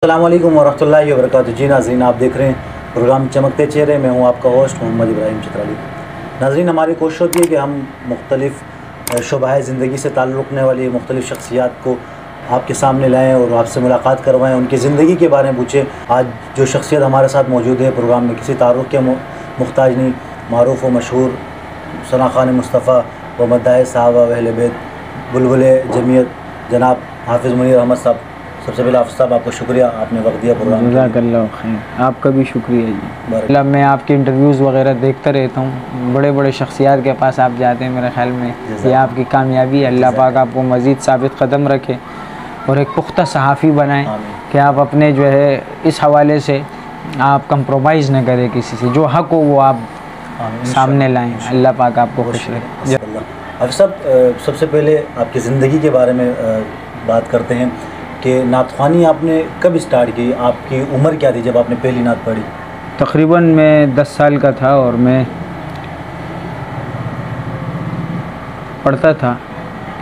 अस्सलामुअलैकुम वरहमतुल्लाहि वबरकातुहू। जी नाज़रीन, आप देख रहे हैं प्रोग्राम चमकते चेहरे। मैं हूं आपका होस्ट मोहम्मद इब्राहिम चित्राली। नाज़रीन, हमारी कोशिश होती है कि हम मुख्तलिफ़ शोबाए ज़िंदगी से ताल्लुक़ रखने वाली मुख्तलिफ़ शख्सियात को आपके सामने लाएँ और आपसे मुलाकात करवाएँ, उनकी ज़िंदगी के बारे में पूछें। आज जो शख्सियत हमारे साथ मौजूद है प्रोग्राम में, किसी तारुफ़ के मुहताज नहीं, मारूफ़ व मशहूर सना खान मुस्तफ़ा व मद्दाए साहबा अहले बैत बुलबुल जमीयत जनाब हाफिज़ मुनीर अहमद साहब। सबसे पहले हाफिज़ साहब, आपका शुक्रिया, आपने वक्त दिया प्रोग्राम। जज़ाकल्लाह खैर, आपका भी शुक्रिया जी। मतलब मैं आपके इंटरव्यूज़ वगैरह देखता रहता हूँ, बड़े बड़े शख्सियात के पास आप जाते हैं। मेरे ख्याल में ये आपकी कामयाबी है। अल्लाह पाक आपको मज़ीद साबित कदम रखे और एक पुख्ता सहाफ़ी बनाए कि आप अपने जो है इस हवाले से आप कंप्रोमाइज़ न करें किसी से, जो हक़ हो वो आप सामने लाएँ। अल्लाह पाक आपको खुश रखे। हाफिज़ साहब, सबसे पहले आपकी ज़िंदगी के बारे में बात करते हैं कि नातख़्वानी आपने कब स्टार्ट की? आपकी उम्र क्या थी जब आपने पहली नात पढ़ी? तकरीबन मैं 10 साल का था और मैं पढ़ता था,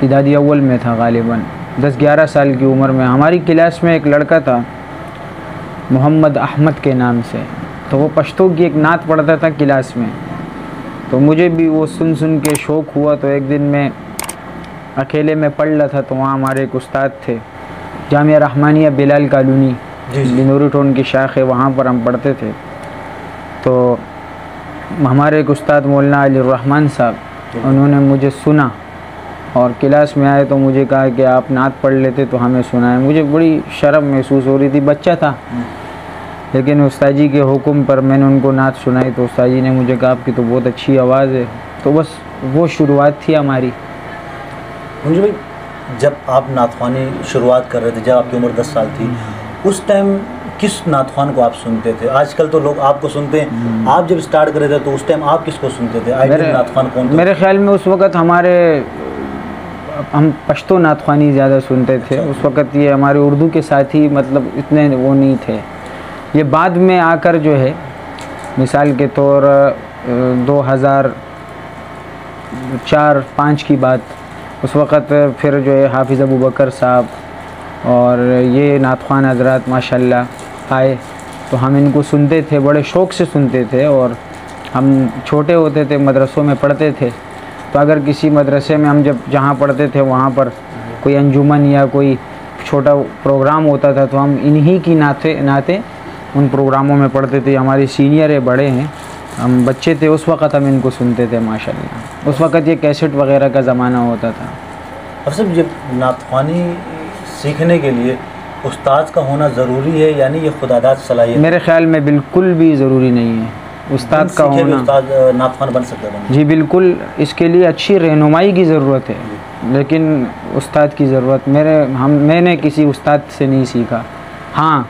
इदादी अव्वल में था गालिबन। 10-11 साल की उम्र में हमारी क्लास में एक लड़का था मोहम्मद अहमद के नाम से, तो वो पश्तो की एक नात पढ़ता था क्लास में। तो मुझे भी वो सुन सुन के शौक़ हुआ, तो एक दिन मैं अकेले में पढ़ रहा था, तो वहाँ हमारे एक उस्ताद थे, जामिया रहमानिया बिलाल कॉलोनी, लिनोरी टाउन की शाख है, वहाँ पर हम पढ़ते थे। तो हमारे एक उस्ताद मौलाना अली रहमान साहब, उन्होंने मुझे सुना और क्लास में आए तो मुझे कहा कि आप नात पढ़ लेते तो हमें सुनाएं। मुझे बड़ी शर्म महसूस हो रही थी, बच्चा था, लेकिन उस्ताद जी के हुक्म पर मैंने उनको नात सुनाई। तो उस्ताद जी ने मुझे कहा आपकी तो बहुत अच्छी आवाज़ है। तो बस वो शुरुआत थी हमारी। मुझे भाई, जब आप नातख़्वानी शुरुआत कर रहे थे, जब आपकी उम्र 10 साल थी, उस टाइम किस नातख़्वान को आप सुनते थे? आजकल तो लोग आपको सुनते हैं, आप जब स्टार्ट कर रहे थे तो उस टाइम आप किसको सुनते थे? आइडियल नातख़्वान कौन था? मेरे ख्याल में उस वक़्त हम पश्तो नातख़्वानी ज़्यादा सुनते थे। उस वक़्त ये हमारे उर्दू के साथी मतलब इतने वो नहीं थे। ये बाद में आकर जो है, मिसाल के तौर 2004-05 की बात, उस वक़्त फिर जो है हाफिज़ अबू बकर साहब और ये नातख़्वान हज़रात माशाल्लाह आए, तो हम इनको सुनते थे, बड़े शौक़ से सुनते थे। और हम छोटे होते थे, मदरसों में पढ़ते थे, तो अगर किसी मदरसे में हम जब जहाँ पढ़ते थे वहाँ पर कोई अंजुमन या कोई छोटा प्रोग्राम होता था, तो हम इन्हीं की नाते उन प्रोग्रामों में पढ़ते थे। हमारे सीनियर है, बड़े हैं, हम बच्चे थे उस वक़्त, हम इनको सुनते थे माशाल्लाह। उस वक़्त ये कैसेट वग़ैरह का ज़माना होता था। अब सब जब नातख़्वानी सीखने के लिए उस्ताद का होना ज़रूरी है, यानी ये खुदादाद सलाहियत? मेरे ख्याल में बिल्कुल भी ज़रूरी नहीं है उस्ताद का होना। उस्ताद नातख़्वान बन सकता है? जी बिल्कुल, इसके लिए अच्छी रहनुमाई की ज़रूरत है, लेकिन उस्ताद की ज़रूरत मैंने किसी उस्ताद से नहीं सीखा। हाँ,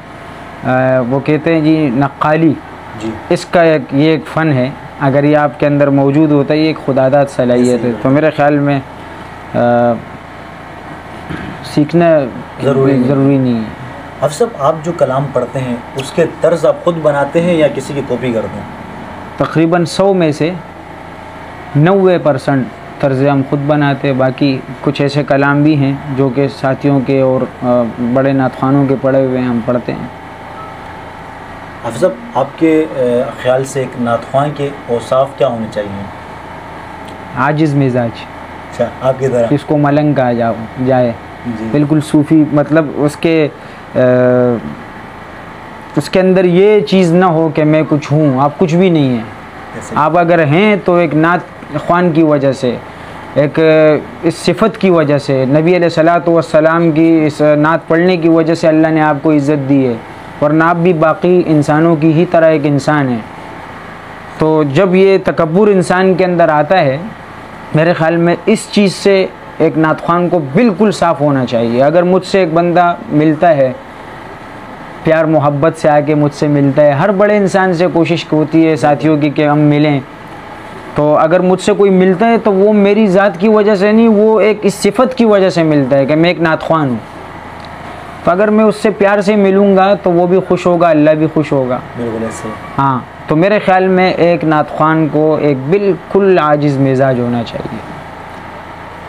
वो कहते हैं जी नक्काली जी, इसका ये एक फ़न है, अगर ये आपके अंदर मौजूद होता है, ये एक खुदादाद सलाहियत है, तो मेरे ख़्याल में सीखना ज़रूरी नहीं है। अब सब आप जो कलाम पढ़ते हैं उसके तर्ज आप ख़ुद बनाते हैं या किसी की कॉपी करते हैं? तकरीबन 100 में से 90% तर्ज हम खुद बनाते हैं। बाकी कुछ ऐसे कलाम भी हैं जो कि साथियों के और बड़े नातख़्वानों के पढ़े हुए हम पढ़ते हैं। हाफिज़ साहब, आपके ख़्याल से एक नातख़्वान के औसाफ़ क्या होने चाहिए? आजिज़ मिजाज। अच्छा, आपकी तरह? इसको मलंग कहा जाए, बिल्कुल सूफ़ी, मतलब उसके अंदर ये चीज़ ना हो कि मैं कुछ हूँ, आप कुछ भी नहीं हैं। आप अगर हैं तो एक नातख़्वान की वजह से, एक इस सिफ़त की वजह से, नबी अलैहिस्सलातु वस्सलाम की इस नात पढ़ने की वजह से अल्लाह ने आपको इज़्ज़त दी है, वरना आप भी बाकी इंसानों की ही तरह एक इंसान है। तो जब ये तकब्बुर इंसान के अंदर आता है, मेरे ख़्याल में इस चीज़ से एक नातख़्वान को बिल्कुल साफ़ होना चाहिए। अगर मुझसे एक बंदा मिलता है, प्यार मोहब्बत से आके मुझसे मिलता है, हर बड़े इंसान से कोशिश होती है साथियों की कि हम मिलें, तो अगर मुझसे कोई मिलता है तो वो मेरी ज़ात की वजह से नहीं, वो एक इस सिफ़त की वजह से मिलता है कि मैं एक नातख़्वान हूँ। तो अगर मैं उससे प्यार से मिलूँगा तो वो भी खुश होगा, अल्लाह भी खुश होगा। बिल्कुल ऐसे। हाँ, तो मेरे ख़्याल में एक नातख़्वान को एक बिल्कुल आजिज़ मिजाज होना चाहिए।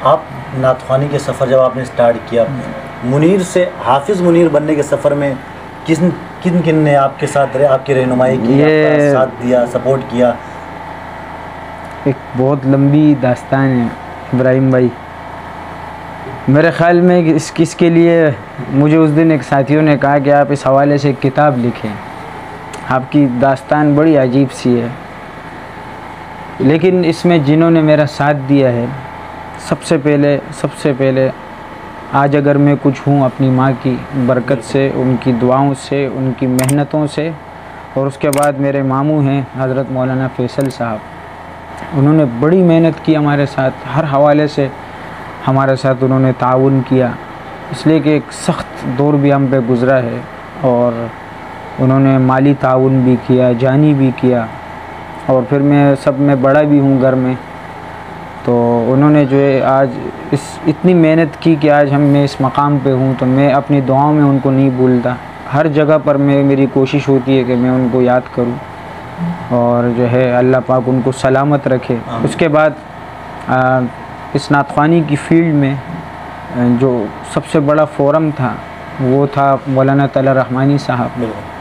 आप नातख़्वानी के सफ़र जब आपने स्टार्ट किया, मुनीर से हाफिज़ मुनीर बनने के सफ़र में किन किन किन ने आपके साथ आपकी रहनुमाई की, आपका साथ दिया, सपोर्ट किया? एक बहुत लंबी दास्तान है इब्राहिम भाई। मेरे ख़्याल में इसके लिए मुझे उस दिन एक साथियों ने कहा कि आप इस हवाले से एक किताब लिखें, आपकी दास्तान बड़ी अजीब सी है। लेकिन इसमें जिन्होंने मेरा साथ दिया है, सबसे पहले आज अगर मैं कुछ हूँ अपनी माँ की बरकत से, उनकी दुआओं से, उनकी मेहनतों से, और उसके बाद मेरे मामू हैं हज़रत मौलाना फैसल साहब। उन्होंने बड़ी मेहनत की हमारे साथ, हर हवाले से हमारे साथ उन्होंने ताउन किया, इसलिए कि एक सख्त दौर भी हम पे गुज़रा है, और उन्होंने माली ताउन भी किया, जानी भी किया, और फिर मैं सब में बड़ा भी हूँ घर में। तो उन्होंने जो है आज इतनी मेहनत की कि आज मैं इस मकाम पे हूँ, तो मैं अपनी दुआओं में उनको नहीं भूलता। हर जगह पर मेरी कोशिश होती है कि मैं उनको याद करूँ, और जो है अल्लाह पाक उनको सलामत रखे। उसके बाद इस नातख़्वानी की फील्ड में जो सबसे बड़ा फोरम था वो था मौलाना तला रहमानी साहब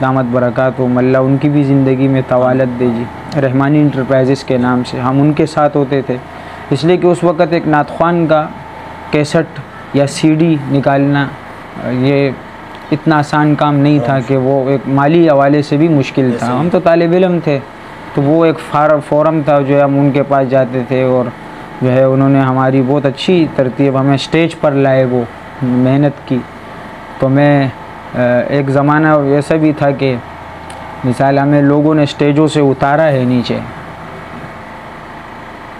दामत बरक़ात व मल्ला, उनकी भी ज़िंदगी में तवालत दीजिए, रहमानी इंटरप्राइजेज़ के नाम से हम उनके साथ होते थे। इसलिए कि उस वक़्त एक नातख़्वान का कैसेट या सीडी निकालना ये इतना आसान काम नहीं था, कि वो एक माली हवाले से भी मुश्किल था। हम तो तालिब इल्म थे, तो वो एक फोरम था जो है हम उनके पास जाते थे, और जो है उन्होंने हमारी बहुत अच्छी तरतीब हमें स्टेज पर लाए, वो मेहनत की। तो मैं एक ज़माना ऐसा भी था कि मिसाल हमें लोगों ने स्टेजों से उतारा है नीचे,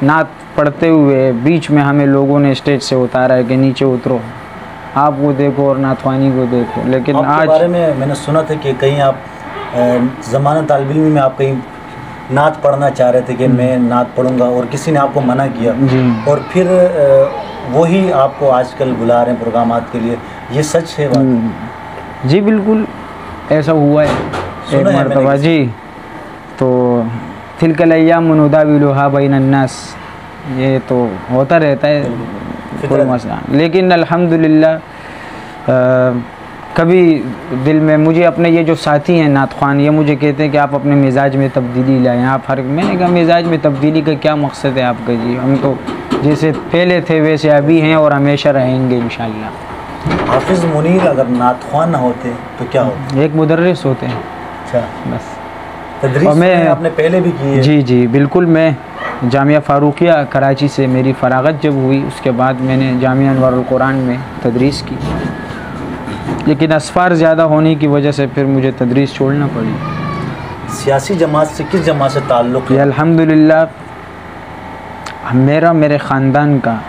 नात पढ़ते हुए बीच में हमें लोगों ने स्टेज से उतारा है कि नीचे उतरो, आप वो देखो और नातवानी को देखो। लेकिन आज बारे में मैंने सुना था कि कहीं आप ज़माना तालिब इल्मी में आप कहीं नात पढ़ना चाह रहे थे कि मैं नात पढ़ूंगा, और किसी ने आपको मना किया, और फिर वही आपको आजकल बुला रहे हैं प्रोग्रामात के लिए, ये सच है बात? जी बिल्कुल ऐसा हुआ है एक मरतबा जी। तो तिलकल अय्याम नुदाविलुहा बैनन्नास, ये तो होता रहता है, कोई मसला। लेकिन अल्हम्दुलिल्लाह कभी दिल में मुझे अपने ये जो साथी हैं नातख़्वान, ये मुझे कहते हैं कि आप अपने मिजाज में तब्दीली लाएँ, आप हर। मैंने कहा मिजाज में तब्दीली का क्या मकसद है आपका जी, हम तो जैसे पहले थे वैसे अभी हैं और हमेशा रहेंगे इंशाअल्लाह। हाफिज़ मुनीर अगर नातख़्वान ना होते तो क्या होता? एक मुदर्रिस होते हैं। अच्छा, बस। तदरीस में आपने पहले भी की है? जी जी बिल्कुल। मैं जामिया फ़ारूक़िया कराची से मेरी फ़राग़त जब हुई, उसके बाद मैंने जामिया अनवारुल कुरान में तदरीस की, लेकिन असफ़ार ज़्यादा होने की वजह से फिर मुझे तदरीस छोड़ना पड़ी। सियासी जमात से किस जमात से ताल्लुक़ है? अल्हम्दुलिल्लाह मेरे ख़ानदान का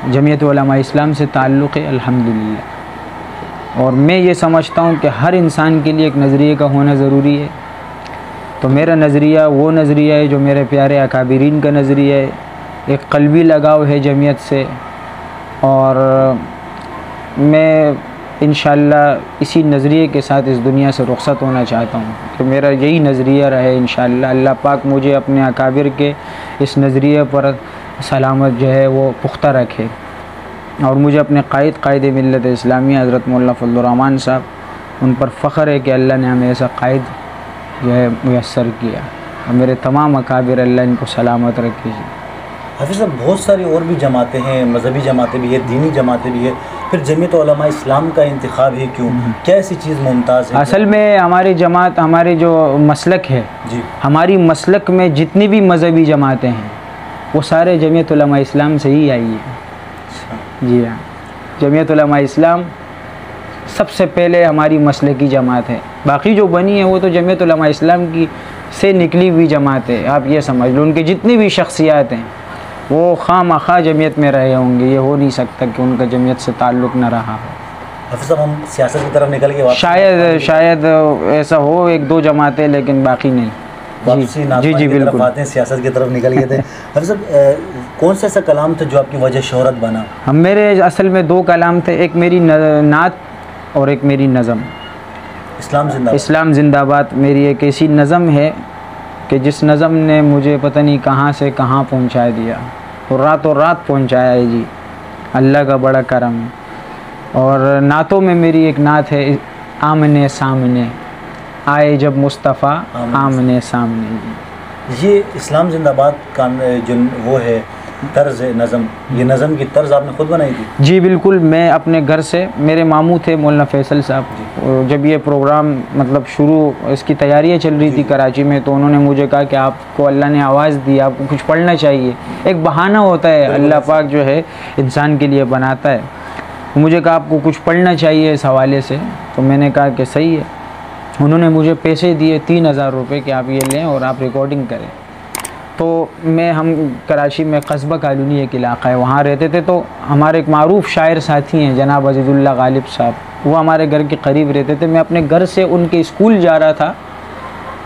जमीयत उलमा इस्लाम से ताल्लुक़ है अल्हम्दुलिल्लाह। और मैं ये समझता हूँ कि हर इंसान के लिए एक नज़रिए का होना ज़रूरी है। तो मेरा नज़रिया वो नज़रिया है जो मेरे प्यारे अकाबिरीन का नज़रिया है, एक क़ल्बी लगाव है जमीयत से, और मैं इंशाअल्लाह इसी नज़रिए के साथ इस दुनिया से रुख़्सत होना चाहता हूँ कि मेरा यही नज़रिया रहे इंशाअल्लाह। अल्लाह पाक मुझे अपने अकाबिर के इस नज़रिए पर सलामत जो है वो पुख्ता रखे, और मुझे अपने कायद मिल्लत इस्लामिया हज़रत मौलाना फज़लुर रहमान साहब, उन पर फ़ख्र है कि अल्लाह ने हमें ऐसा कायद जो है मुयस्सर किया, और मेरे तमाम अकाबिर अल्लाह इनको सलामत रखे। हाफिज़ साहब, बहुत सारी और भी जमातें हैं, मजहबी जमातें भी है, दीनी जमातें भी है, फिर जमीयत उलमा इस्लाम का इंतखाब ही क्यों? क्या ऐसी चीज़ मुमताज़ है? असल में हमारी जमात, हमारी जो मसलक है जी, हमारी मसलक में जितनी भी मजहबी जमातें हैं वो सारे जमीयत उलमा इस्लाम से ही आई है। जी हाँ, जमीयत उलमा इस्लाम सबसे पहले हमारी मसलकी जमात है, बाकी जो बनी है वो तो जमीयत उलमा इस्लाम की से निकली हुई जमात है। आप ये समझ लो, उनकी जितनी भी शख्सियात हैं वो खामखा जमीयत में रहे होंगे, ये हो नहीं सकता कि उनका जमीयत से ताल्लुक़ न रहा हो। हाफिज़ साहब, हम सियासत की तरफ निकल के शायद ऐसा हो एक दो जमातें, लेकिन बाकी नहीं। जी बिल्कुल आते हैं, सियासत की तरफ निकल गए थे। हाफिज़ साहब, कौन सा ऐसा कलाम था जो आपकी वजह शोहरत बना? हम मेरे असल में दो कलाम थे, एक मेरी नात और एक मेरी नज़म। इस्लाम जिंदाबाद मेरी एक ऐसी नज़म है कि जिस नज़म ने मुझे पता नहीं कहाँ से कहाँ पहुँचा दिया, और रातों रात पहुँचाया है जी, अल्लाह का बड़ा करम है। और नातों में मेरी एक नात है आमने सामने, आए जब मुस्तफ़ा आमने सामने। ये इस्लाम जिंदाबाद का जो वो है तर्ज नज़म, ये नज़म की तर्ज आपने खुद बनाई थी? जी बिल्कुल, मैं अपने घर से, मेरे मामू थे मौलाना फैसल साहब, जब ये प्रोग्राम मतलब शुरू इसकी तैयारियां चल रही थी कराची में, तो उन्होंने मुझे कहा कि आपको अल्लाह ने आवाज़ दी, आपको कुछ पढ़ना चाहिए। एक बहाना होता है अल्लाह पाक जो है इंसान के लिए बनाता है। मुझे कहा आपको कुछ पढ़ना चाहिए इस हवाले से, तो मैंने कहा कि सही है। उन्होंने मुझे पैसे दिए 3000 रुपये कि आप ये लें और आप रिकॉर्डिंग करें। तो हम कराची में कस्बा कॉलोनी एक इलाका है, वहाँ रहते थे। तो हमारे एक मारूफ शायर साथी हैं जनाब अजीज़ुल्लाह गालिब साहब, वो हमारे घर के करीब रहते थे। मैं अपने घर से उनके स्कूल जा रहा था,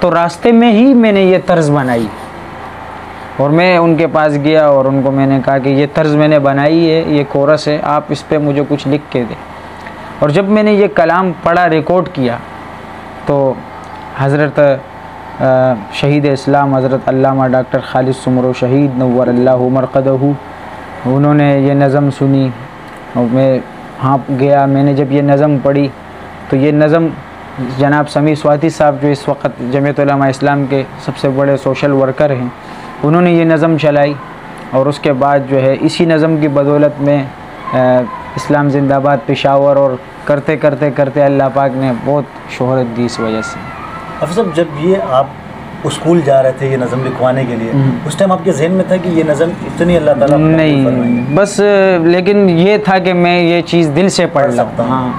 तो रास्ते में ही मैंने ये तर्ज बनाई और मैं उनके पास गया और उनको मैंने कहा कि ये तर्ज मैंने बनाई है, ये कोरस है, आप इस पर मुझे कुछ लिख के दें। और जब मैंने ये कलाम पढ़ा, रिकॉर्ड किया, तो हज़रत शहीद इस्लाम हज़रत अल्लामा डॉक्टर खालिद सुमरो शहीद नव्वर अल्लाहु मरक़दहू, उन्होंने ये नज़म सुनी और मैं हाँ गया। मैंने जब ये नज़म पढ़ी तो ये नज़म जनाब समी स्वाति साहब जो इस वक्त जमीयत उलमा इस्लाम के सबसे बड़े सोशल वर्कर हैं, उन्होंने ये नज़म चलाई। और उसके बाद जो है इसी नज़म की बदौलत में इस्लाम ज़िंदाबाद पेशावर, और करते करते करते अल्लाह पाक ने बहुत शोहरत दी इस वजह से। हाफिज़ साहब, जब ये आप स्कूल जा रहे थे ये नज़म लिखवाने के लिए, उस टाइम आपके जहन में था कि ये नज़म इतनी अल्लाह ताला नहीं, बस लेकिन ये था कि मैं ये चीज़ दिल से पढ़ सकता हूँ। हाँ,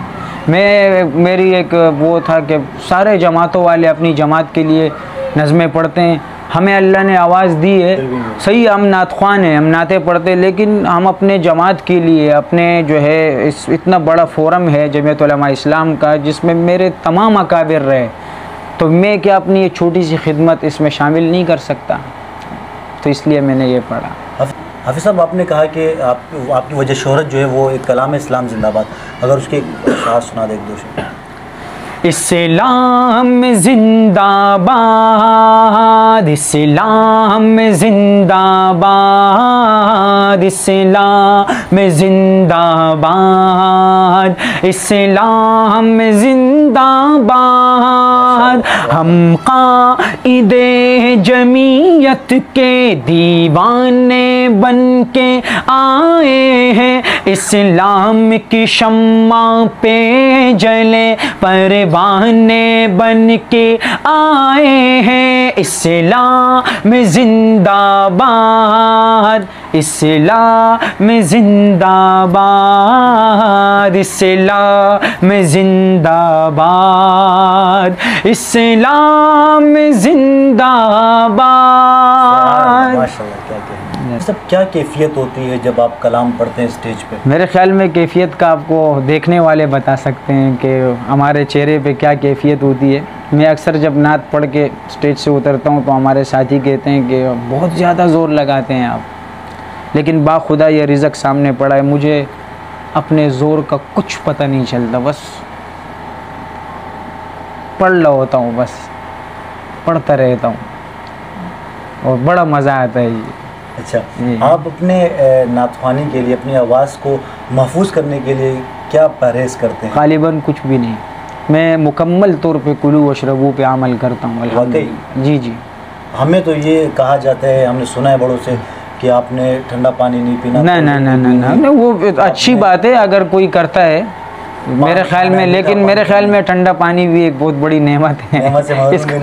मेरी एक वो था कि सारे जमातों वाले अपनी जमात के लिए नज़में पढ़ते हैं, हमें अल्लाह ने आवाज़ दी है, सही हम नातख्वान हैं, हम नातें पढ़ते हैं, लेकिन हम अपने जमात के लिए, अपने जो है इस इतना बड़ा फोरम है जमीयत उलमा इस्लाम का जिसमें मेरे तमाम अकाबिर रहे, तो मैं क्या अपनी ये छोटी सी खिदमत इसमें शामिल नहीं कर सकता, तो इसलिए मैंने ये पढ़ा। हाफिज़ साहब, आपने कहा कि आपकी वजह शोहरत जो है वो एक कलाम इस्लाम जिंदाबाद, अगर उसके अशार सुना दे एक दो शेर। इस्लाम जिंदाबाद, इस्लाम जिंदाबाद, इस्लाम जिंदाबाद, इस्लाम जिंदाबाद। हम काइदे जमीयत के दीवाने बन के आए हैं, इस्लाम की शम्मा पे जले परवाने बन के आए हैं। इस्लाम जिंदाबाद, इस्लाम जिंदाबाद, इस्लाम जिंदाबाद, इस्लाम जिंदाबाद। माशाल्लाह, सब क्या कैफियत होती है जब आप कलाम पढ़ते हैं स्टेज पे? मेरे ख्याल में कैफियत का आपको देखने वाले बता सकते हैं कि हमारे चेहरे पे क्या कैफियत होती है। मैं अक्सर जब नात पढ़ के स्टेज से उतरता हूँ तो हमारे साथी कहते हैं कि बहुत ज़्यादा ज़ोर लगाते हैं आप, लेकिन बाखुदा ये रिज़्क़ सामने पड़ा है, मुझे अपने ज़ोर का कुछ पता नहीं चलता, बस पढ़ रहा होता हूँ, बस पढ़ता रहता हूँ और बड़ा मज़ा आता है ये। अच्छा, आप अपने नातख्वानी के लिए, अपनी आवाज़ को महफूज करने के लिए क्या परहेज़ करते हैं? गालिबन कुछ भी नहीं, मैं मुकम्मल तौर पे कुलू वशरबू पे अमल करता हूँ अल्हम्दुलिल्लाह। जी जी, हमें तो ये कहा जाता है, हमने सुना है बड़ों से कि आपने ठंडा पानी नहीं पीना। ना, वो अच्छी बात है अगर कोई करता है मेरे ख्याल में, लेकिन मेरे ख्याल में ठंडा पानी भी एक बहुत बड़ी नेमत है, इसको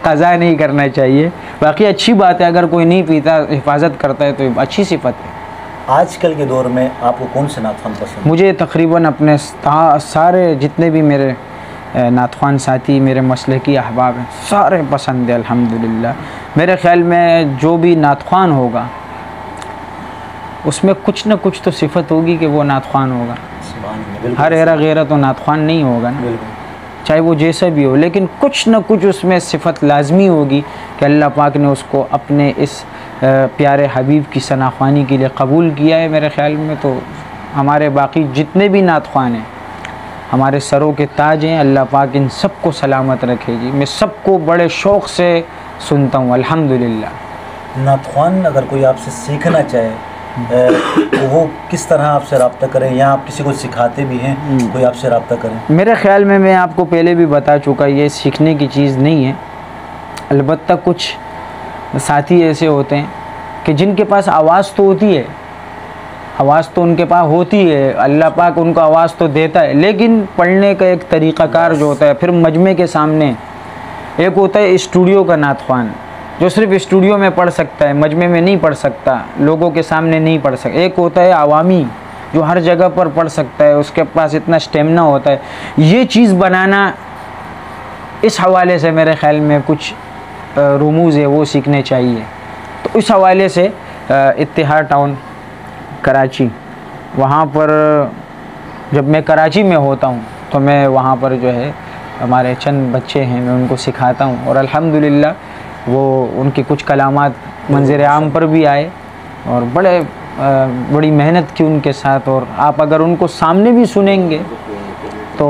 कज़ा नहीं करना चाहिए। बाकी अच्छी बात है अगर कोई नहीं पीता, हिफाजत करता है तो अच्छी सिफत है। आजकल के दौर में आपको कौन से नातख्वान पसंद? मुझे तकरीबन अपने सारे जितने भी मेरे नातख्वान साथी, मेरे मसलकी अहबाब हैं, सारे पसंद है अल्हम्दुलिल्लाह। मेरे ख्याल में जो भी नातख्वान होगा उसमें कुछ न कुछ तो सिफत होगी कि वो नातख्वान होगा। हर एरा गैरा तो नातख्वान नहीं होगा ना, चाहे वो जैसा भी हो, लेकिन कुछ न कुछ उसमें सिफत लाजमी होगी कि अल्लाह पाक ने उसको अपने इस प्यारे हबीब की सनाख्वानी के लिए कबूल किया है। मेरे ख्याल में तो हमारे बाकी जितने भी नातख्वान हैं हमारे सरों के ताज हैं, अल्लाह पाक इन सबको सलामत रखेगी। मैं सबको बड़े शौक़ से सुनता हूँ अल्हम्दुलिल्लाह। नातख्वान अगर कोई आपसे सीखना चाहे तो वो किस तरह आपसे रब्ता करें, या आप किसी को सिखाते भी हैं कोई आपसे रब्ता करें? मेरे ख़्याल में मैं आपको पहले भी बता चुका, ये सीखने की चीज़ नहीं है। अलबत्ता कुछ साथी ऐसे होते हैं कि जिनके पास आवाज़ तो होती है, आवाज़ तो उनके पास होती है, अल्लाह पाक उनको आवाज़ तो देता है, लेकिन पढ़ने का एक तरीक़ाकार जो होता है, फिर मजमे के सामने एक होता है स्टूडियो का नात ख़्वान जो सिर्फ स्टूडियो में पढ़ सकता है, मजमे में नहीं पढ़ सकता, लोगों के सामने नहीं पढ़ सकता। एक होता है आवामी जो हर जगह पर पढ़ सकता है, उसके पास इतना स्टेमिना होता है। ये चीज़ बनाना इस हवाले से मेरे ख़्याल में कुछ रुमूज़ है वो सीखने चाहिए। तो इस हवाले से इत्तिहाद टाउन कराची, वहाँ पर जब मैं कराची में होता हूँ तो मैं वहाँ पर जो है हमारे चंद बच्चे हैं, मैं उनको सिखाता हूँ और अल्हम्दुलिल्लाह वो उनके कुछ कलामात मंज़र आम पर भी आए और बड़ी मेहनत की उनके साथ। और आप अगर उनको सामने भी सुनेंगे तो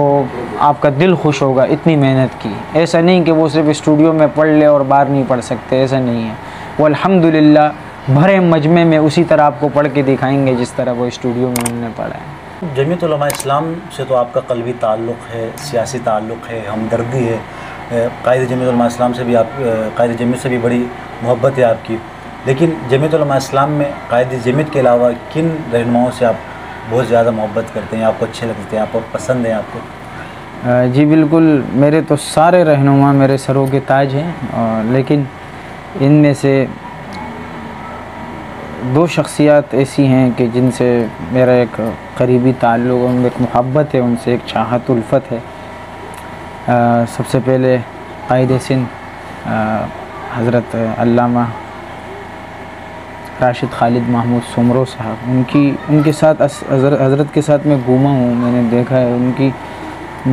आपका दिल खुश होगा, इतनी मेहनत की। ऐसा नहीं कि वो सिर्फ स्टूडियो में पढ़ ले और बाहर नहीं पढ़ सकते, ऐसा नहीं है। वो अल्हम्दुलिल्लाह भरे मजमे में उसी तरह आपको पढ़ के दिखाएंगे जिस तरह वो स्टूडियो में उन्होंने पढ़ा है। जमीयत उलमा इस्लाम से तो आपका क़ल्बी ताल्लुक़ है, सियासी ताल्लुक़ है, हमदर्दी है। कायद जमीयत उलमा इस्लाम से भी आप कायद जमीयत से भी बड़ी मोहब्बत है आपकी। लेकिन जमीयत उलमा इस्लाम में कायद जमीयत के अलावा किन रहनुमाओं से आप बहुत ज़्यादा मोहब्बत करते हैं, आपको अच्छे लगते हैं, आपको पसंद हैं आपको? जी बिल्कुल, मेरे तो सारे रहनुमा मेरे सरों के ताज हैं, लेकिन इनमें से दो शख्सियत ऐसी हैं कि जिनसे मेरा एक करीबी ताल्लुक़, उनमें एक मोहब्बत है, उनसे एक चाहत उल्फत है। सबसे पहले कायद सिंध हज़रत अल्लामा राशिद खालिद महमूद सुमरो साहब, उनके साथ हज़रत के साथ मैं घूमा हूँ, मैंने देखा है उनकी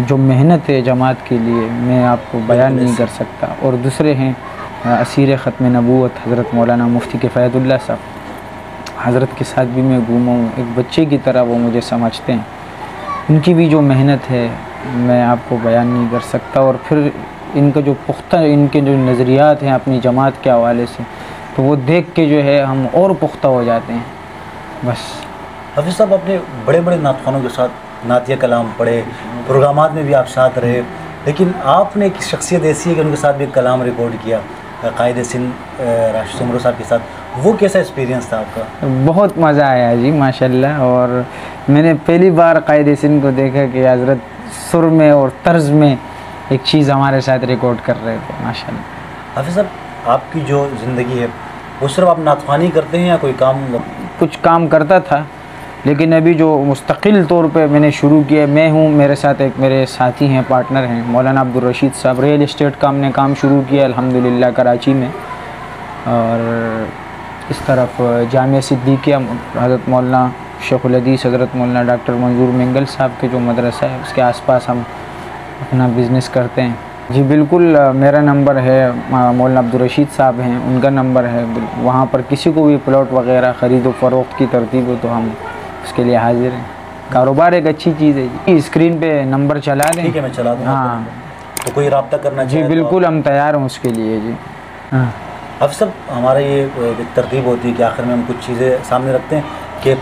जो मेहनत है जमात के लिए मैं आपको बयान नहीं कर सकता। और दूसरे हैं असीर ख़त्म नबूवत हज़रत मौलाना मुफ्ती किफ़ायतुल्लाह साहब, हज़रत के साथ भी मैं घूमा हूँ। एक बच्चे की तरह वो मुझे समझते हैं, उनकी भी जो मेहनत है मैं आपको बयान नहीं कर सकता। और फिर इनका जो पुख्ता, इनके जो नज़रियात हैं अपनी जमात के हवाले से, तो वो देख के जो है हम और पुख्ता हो जाते हैं। बस हफ़ीज़ साहब, अपने बड़े बड़े नातख़्वानों के साथ नातिया कलाम पढ़े, प्रोग्रामात में भी आप साथ रहे, लेकिन आपने एक शख्सियत ऐसी है कि उनके साथ भी एक कलाम रिकॉर्ड किया कायद सिंध राशिद सुमरो साहब के साथ, वो कैसा एक्सपीरियंस था आपका? बहुत मज़ा आया जी माशाल्लाह। और मैंने पहली बार कायद सिंध को देखा कि हज़रत सुर में और तर्ज में एक चीज़ हमारे साथ रिकॉर्ड कर रहे थे माशाल्लाह। हफ़ीज़ साहब, आपकी जो ज़िंदगी है वो सिर्फ आप नातख़्वानी करते हैं या कोई काम? कुछ काम करता था, लेकिन अभी जो मुस्तकिल तौर पे मैंने शुरू किया, मैं हूँ, मेरे साथ एक मेरे साथी हैं, पार्टनर हैं मौलाना अब्दुल रशीद साहब, रियल इस्टेट का हमने काम शुरू किया अल्हम्दुलिल्लाह कराची में। और इस तरफ जामिया सिद्दीक़िया हज़रत मौलाना शेखुल हदीस हज़रत मौलाना डॉक्टर मंजूर मिंगल साहब के जो मदरसा है उसके आसपास हम अपना बिज़नेस करते हैं। जी बिल्कुल, मेरा नंबर है, मौलाना अब्दुल रशीद साहब हैं, उनका नंबर है। वहाँ पर किसी को भी प्लॉट वगैरह ख़रीद व फ़रोख्त की तरतीब हो तो हम उसके लिए हाजिर हैं। कारोबार एक अच्छी चीज़ है जी। स्क्रीन पे नंबर चला दें? ठीक है, मैं चला दूँगा। हाँ, तो कोई रब्ता करना जी बिल्कुल, हम तैयार हैं उसके लिए जी। हाँ, अब सब हमारा ये एक तरतीब होती है कि आखिर में हम कुछ चीज़ें सामने रखते हैं कि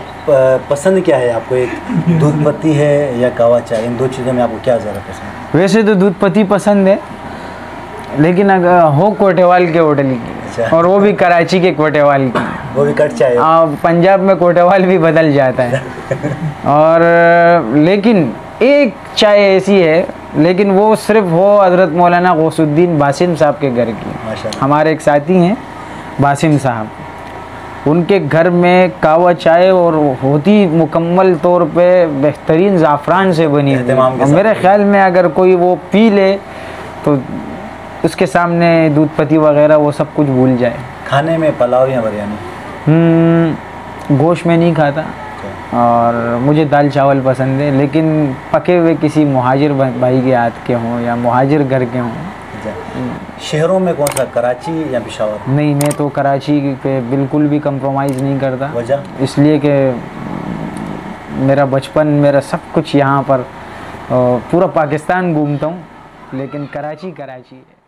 पसंद क्या है आपको, एक दूध पत्ती है या कहवा चाय, इन दो चीज़ों में आपको क्या ज़्यादा पसंद है? वैसे तो दूध पत्ती पसंद है, लेकिन अगर हो कोटेवाल के होटल की, और वो भी कराची के कोटेवाल की, वो भी कट चाय। पंजाब में कोटेवाल भी बदल जाता है। और लेकिन एक चाय ऐसी है, लेकिन वो सिर्फ हो हज़रत मौलाना गौसुद्दीन बासिम साहब के घर की। हमारे एक साथी हैं बासिम साहब, उनके घर में कहवा चाय और होती मुकम्मल तौर पे बेहतरीन ज़ाफ़रान से बनी हुई। मेरे ख़्याल में अगर कोई वो पी ले तो उसके सामने दूध पत्ती वगैरह वो सब कुछ भूल जाए। खाने में पुलाव या बिरयानी? गोश्त में नहीं खाता और मुझे दाल चावल पसंद है, लेकिन पके हुए किसी मुहाजिर भाई के हाथ के हों या मुहाजिर घर के हों। शहरों में कौन सा, कराची या पेशावर? नहीं, मैं तो कराची पे बिल्कुल भी कंप्रोमाइज़ नहीं करता। वजह? इसलिए कि मेरा बचपन, मेरा सब कुछ यहाँ पर, पूरा पाकिस्तान घूमता हूँ, लेकिन कराची है।